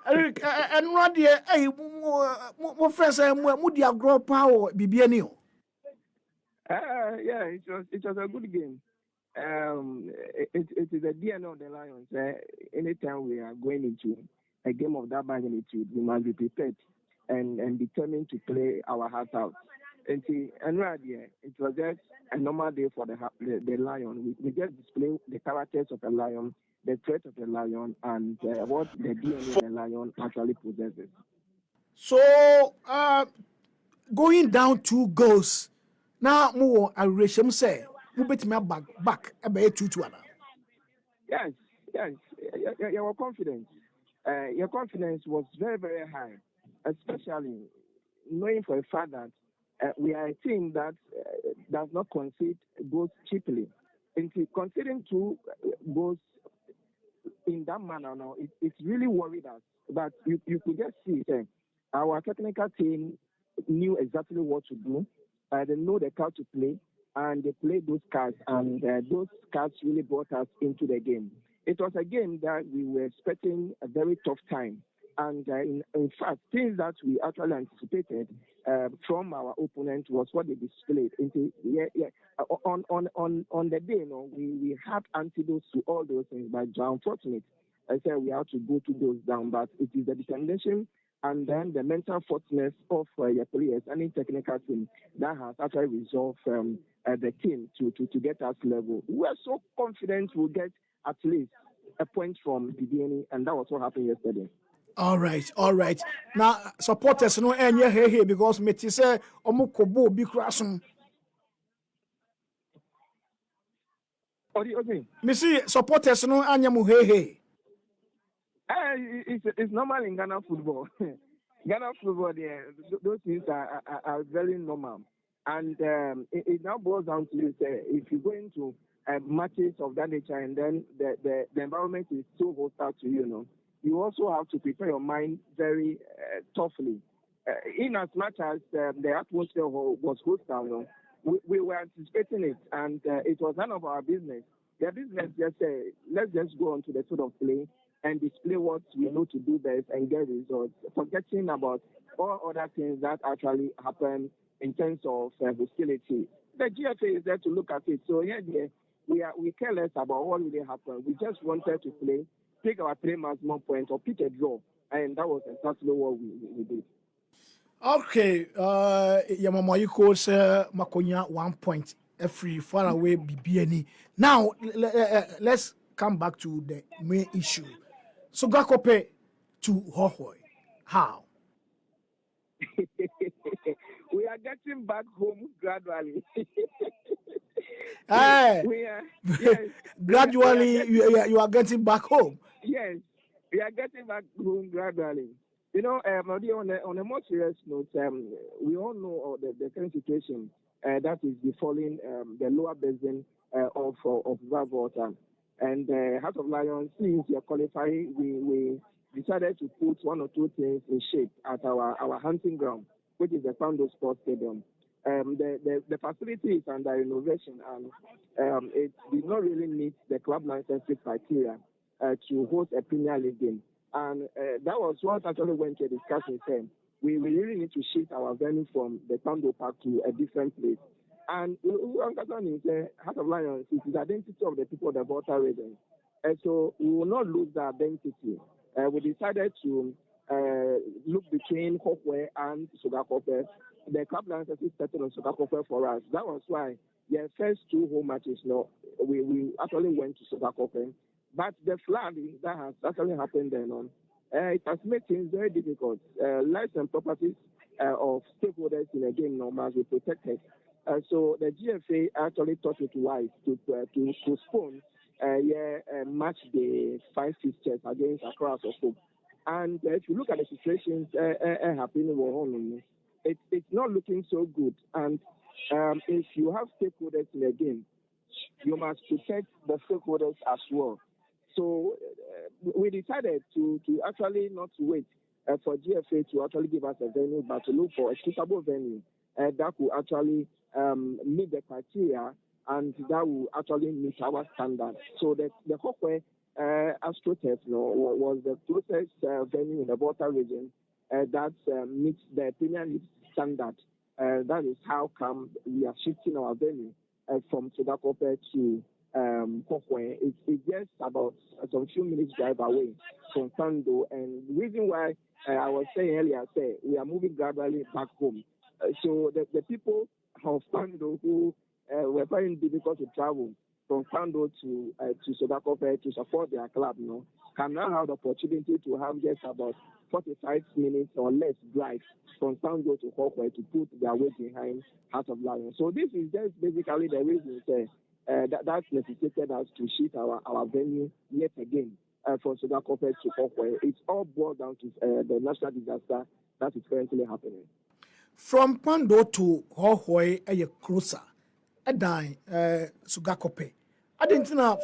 And what dear, hey, mo friends, Moody grow power, Bibiani. Yeah, it was a good game. It is a DNA of the Lions. Anytime we are going into a game of that magnitude, we must be prepared and determined to play our hearts out. And right here, it was just a normal day for the lion. We just display the characters of a lion, the threat of a lion, and what the DNA of the lion actually possesses. So, going down 2 goals. Now, more, I wish him say, who bet me back, about 2 to Yes, yes, your confidence. Your confidence was very, very high, especially knowing for a fact that we are a team that does not concede goals cheaply. And conceding 2 goals in that manner, no, it really worried us. But you could just see our technical team knew exactly what to do. They know the card to play, and they played those cards, and those cards really brought us into the game. It was a game that we were expecting a very tough time. And in fact, things that we actually anticipated from our opponent was what they displayed. On the day, we had antidotes to all those things, but unfortunately, I said we have to go to those down. But it is the determination and then the mental fortness of your players and in technical team that has actually resolved the team to get us level. We are so confident we'll get at least a point from the beginning, and that was what happened yesterday. All right, all right. Now, supporters no any hey because me ti say omo kobo bi krasom. Okay. Me see supporters no anya mu hey. It's normal in Ghana football. Ghana football, those things are very normal. And it now boils down to this, if you go into matches of that nature and then the environment is so hostile to you also have to prepare your mind very toughly. In as much as the atmosphere was hostile, we were anticipating it, and it was none of our business. Their business just say, let's just go on to the field of play and display what we know to do best and get results, forgetting about all other things that actually happen in terms of hostility. The GFA is there to look at it. So we care less about what really happened. We just wanted to play, take our 3 maximum points or pick a draw, and that was exactly what we did. Okay, Yamama Yuko say Makonya 1 point every far away BBNE. Now let's come back to the main issue. So Gakope to Hohoy. How? We are getting back home gradually. Hey, we are yes, gradually you are getting back home. Yes, we are getting back home gradually. On a more serious note, we all know the current situation that is befalling the lower basin of River Water. And Heart of Lions, since you're qualifying, we decided to put 1 or 2 things in shape at our hunting ground, which is the Pando Sports Stadium. The facility is under renovation, and it did not really meet the club licensing criteria to host a Premier League game. And that was what actually went to a discussion saying we really need to shift our venue from the Pando Park to a different place. And Heart of Lions is the identity of the people of the Volta region. And so we will not lose the identity. We decided to look between Hokwe and Sogakope. The club licensing settled on Sogakope for us. That was why the first 2 home matches, we actually went to Sogakope. But the flooding that has actually happened then it has made things very difficult. Lives and properties of stakeholders in a game must be protected. So the GFA actually thought it wise to postpone match day 5 fixtures against Accra Akosombo. And if you look at the situations happening, it's not looking so good. And if you have stakeholders in the game, you must protect the stakeholders as well. So we decided to actually not wait for GFA to actually give us a venue, but to look for a suitable venue that will actually meet the criteria and that will actually meet our standards. So the Hokwe AstroTurf was the closest venue in the Volta region that meets the Premier League standard. That is how come we are shifting our venue from Sodakope to Kokwe. It's just about some few minutes drive away from Pando. And the reason why I was saying earlier, we are moving gradually back home. So the people of Pando who were finding it difficult to travel from Pando to Sodakope to support their club, can now have the opportunity to have just about 45 minutes or less drive from Pando to Kokwe to put their weight behind Heart of Lions. So this is just basically the reason that necessitated us to shift our venue yet again from Sodakope to Kokwe. It's all boiled down to the natural disaster that is currently happening. From Pando to Hohoi, a closer, a dime, Sugakope. I didn't know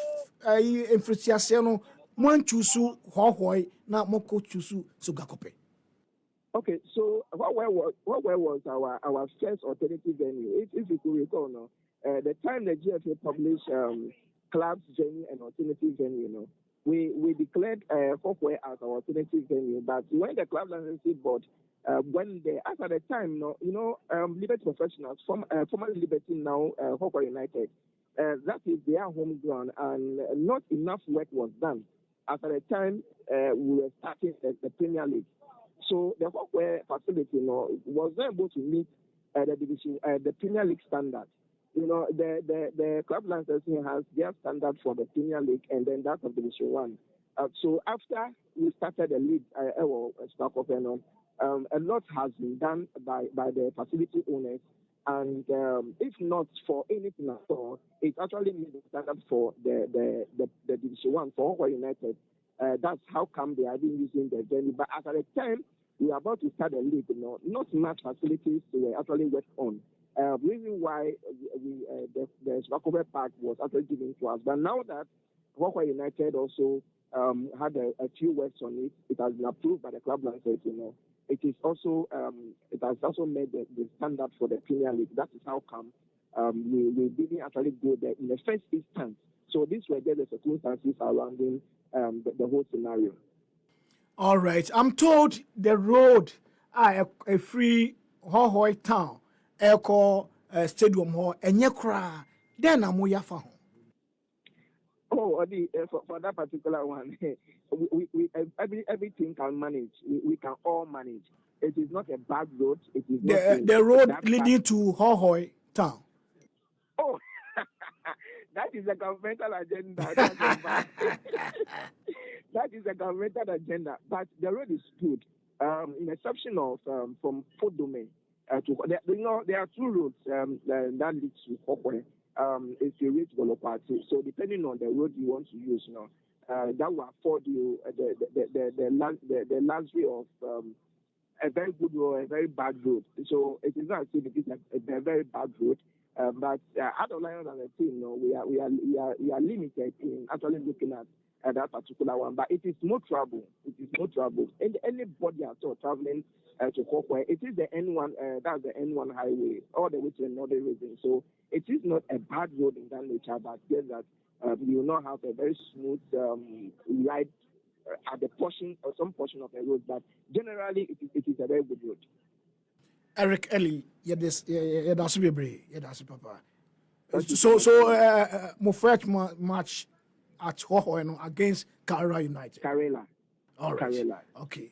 in Fritiasiano, one chusu Hohoi, not Moko chusu Sugakope. Okay, so what was our first alternative venue? If you could recall, the time the GFA published club's venue and alternative venue, we declared Hokwe as our alternative venue. But when the club licensing board, when they at the time, Liberty Professionals, formerly Liberty, now Hokwe United, that is their home ground, and not enough work was done. At the time, we were starting the Premier League. So the Hokwe facility, was not able to meet the Premier League standard. The club licensing has their standard for the Premier League, and then that of Division 1. So after we started the league, a lot has been done by the facility owners, and if not for anything at all, it actually meets the standard for the Division 1 for Hokwe United. That's how come they have been using the venue. But at the time we were about to start the league, not much facilities were actually worked on. Reason why the Sodakope Park was actually given to us. But now that Hokwe United also had a few works on it, it has been approved by the club license. It is also it has also made the standard for the Premier League. That is how come we didn't actually go there in the first instance. So these were just the circumstances surrounding the whole scenario. All right. I'm told the road a free Hohoi town, Echo Stadium Hall, and Yakra, then I'm Yafa. Oh, for that particular one, we everything can manage. We can all manage. It is not a bad road. It is the road leading to Hohoi town. Oh, that is a governmental agenda. That is a governmental agenda. But the road is good. In exception of from Fort Domain there are two roads that lead to Hokwe. If you reach Golopati, so depending on the road you want to use, that will afford you the luxury of a very good road, a very bad road. So it is not as if it is a very bad road. But out of Lions as a team, we are limited in actually looking at that particular one. But it is no trouble. It is no trouble. And anybody at all traveling to Kokwe, it is the N1. That's the N1 highway all the way to the northern region. So it is not a bad road in that nature, but just that you will not have a very smooth ride at the portion or some portion of the road. But generally, it is a very good road. Eric Ellie, that's papa. My first match at Hohoi against Karela United. Karela. All right. Karela. Okay.